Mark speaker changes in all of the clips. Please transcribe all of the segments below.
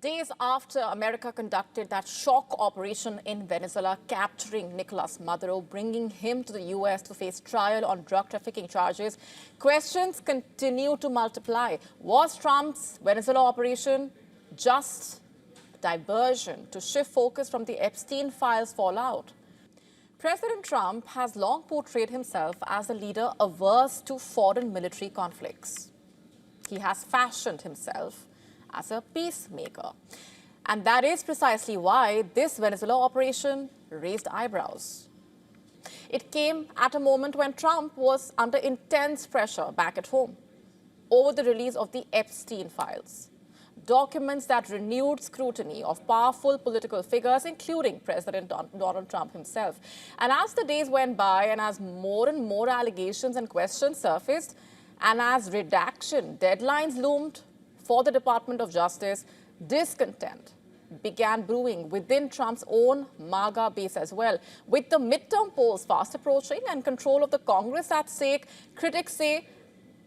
Speaker 1: Days after America conducted that shock operation in Venezuela, capturing Nicolas Maduro, bringing him to the U.S. to face trial on drug trafficking charges, questions continue to multiply. Was Trump's Venezuela operation just diversion to shift focus from the Epstein files fallout? President Trump has long portrayed himself as a leader averse to foreign military conflicts. He has fashioned himself as a peacemaker. And that is precisely why this Venezuela operation raised eyebrows. It came at a moment when Trump was under intense pressure back at home over the release of the Epstein files, documents that renewed scrutiny of powerful political figures, including President Donald Trump himself. And as the days went by and as more and more allegations and questions surfaced, and as redaction deadlines loomed for the Department of Justice, discontent began brewing within Trump's own MAGA base as well. With the midterm polls fast approaching and control of the Congress at stake, critics say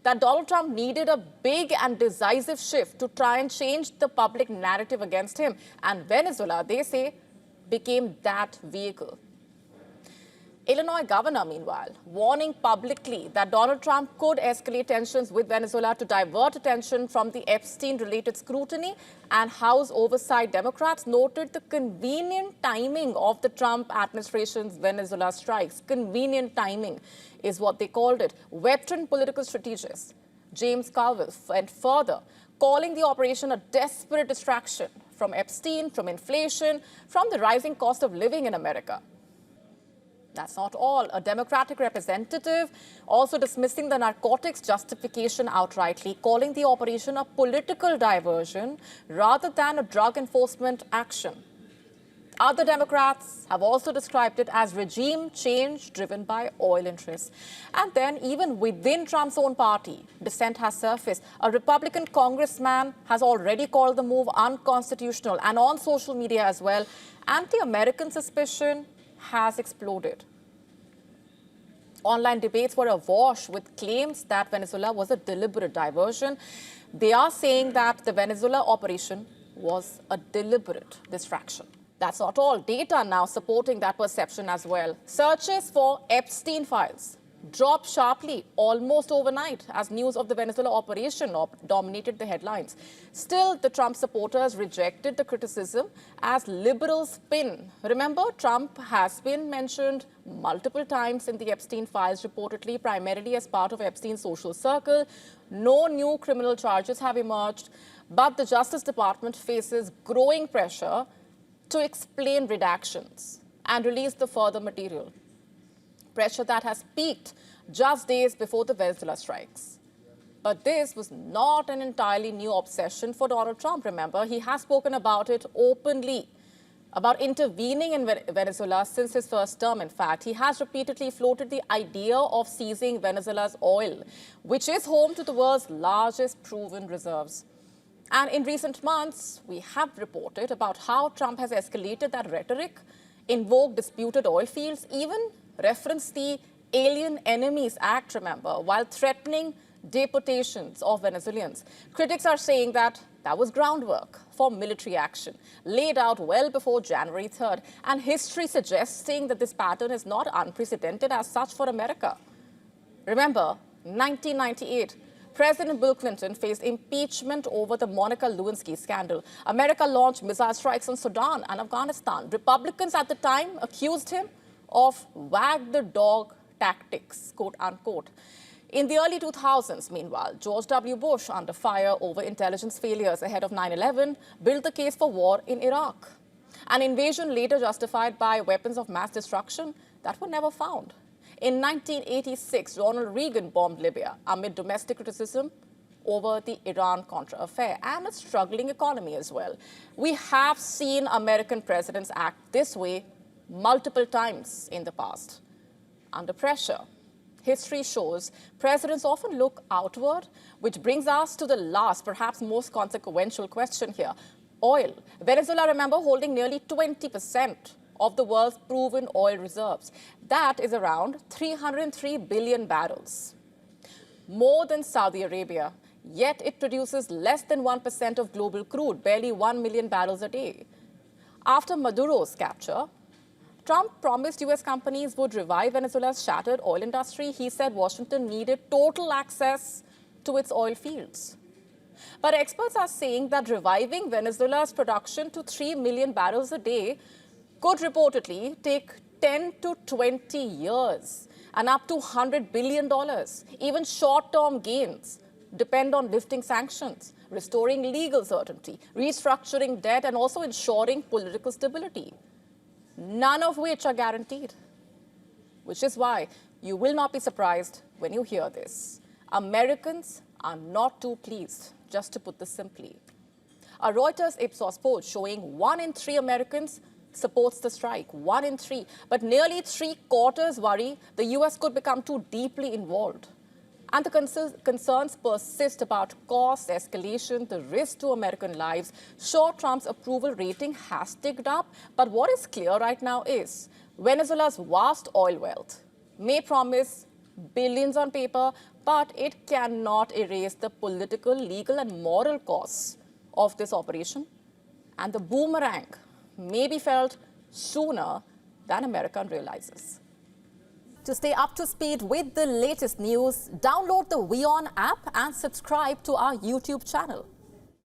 Speaker 1: that Donald Trump needed a big and decisive shift to try and change the public narrative against him. And Venezuela, they say, became that vehicle. Illinois governor, meanwhile, warning publicly that Donald Trump could escalate tensions with Venezuela to divert attention from the Epstein-related scrutiny, and House Oversight Democrats noted the convenient timing of the Trump administration's Venezuela strikes. Convenient timing is what they called it. Veteran political strategist James Carville went further, calling the operation a desperate distraction from Epstein, from inflation, from the rising cost of living in America. That's not all. A Democratic representative also dismissing the narcotics justification outrightly, calling the operation a political diversion rather than a drug enforcement action. Other Democrats have also described it as regime change driven by oil interests. And then even within Trump's own party, dissent has surfaced. A Republican congressman has already called the move unconstitutional, and on social media as well. Anti-American suspicion has exploded. Online debates were awash with claims that Venezuela was a deliberate diversion. They are saying that the Venezuela operation was a deliberate distraction. That's not all. Data now supporting that perception as well. Searches for Epstein files dropped sharply almost overnight as news of the Venezuela operation dominated the headlines. Still, the Trump supporters rejected the criticism as liberal spin. Remember, Trump has been mentioned multiple times in the Epstein files, reportedly primarily as part of Epstein's social circle. No new criminal charges have emerged, but the Justice Department faces growing pressure to explain redactions and release the further material. Pressure that has peaked just days before the Venezuela strikes. But this was not an entirely new obsession for Donald Trump. Remember, he has spoken about it openly, about intervening in Venezuela since his first term. In fact, he has repeatedly floated the idea of seizing Venezuela's oil, which is home to the world's largest proven reserves. And in recent months, we have reported about how Trump has escalated that rhetoric, invoked disputed oil fields, even referenced the Alien Enemies Act, remember, while threatening deportations of Venezuelans. Critics are saying that that was groundwork for military action, laid out well before January 3rd, and history suggesting that this pattern is not unprecedented as such for America. Remember, 1998, President Bill Clinton faced impeachment over the Monica Lewinsky scandal. America launched missile strikes on Sudan and Afghanistan. Republicans at the time accused him of wag the dog tactics, quote unquote. In the early 2000s, meanwhile, George W. Bush, under fire over intelligence failures ahead of 9/11, built the case for war in Iraq. An invasion later justified by weapons of mass destruction that were never found. In 1986, Ronald Reagan bombed Libya amid domestic criticism over the Iran-Contra affair and a struggling economy as well. We have seen American presidents act this way multiple times in the past. Under pressure, history shows presidents often look outward, which brings us to the last, perhaps most consequential question here. Oil. Venezuela, remember, holding nearly 20% of the world's proven oil reserves. That is around 303 billion barrels. More than Saudi Arabia, Yet it produces less than 1% of global crude, barely 1 million barrels a day. After Maduro's capture, Trump promised US companies would revive Venezuela's shattered oil industry. He said Washington needed total access to its oil fields. But experts are saying that reviving Venezuela's production to 3 million barrels a day could reportedly take 10 to 20 years and up to $100 billion. Even short-term gains depend on lifting sanctions, restoring legal certainty, restructuring debt, and also ensuring political stability, none of which are guaranteed. Which is why you will not be surprised when you hear this. Americans are not too pleased, just to put this simply. A Reuters Ipsos poll showing 1 in 3 Americans supports the strike, 1 in 3. But nearly 3/4 worry the US could become too deeply involved. And the concerns persist about cost escalation, the risk to American lives. Sure, Trump's approval rating has ticked up, but what is clear right now is Venezuela's vast oil wealth may promise billions on paper, but it cannot erase the political, legal, and moral costs of this operation. And the boomerang may be felt sooner than America realizes. To stay up to speed with the latest news, download the WION app and subscribe to our YouTube channel.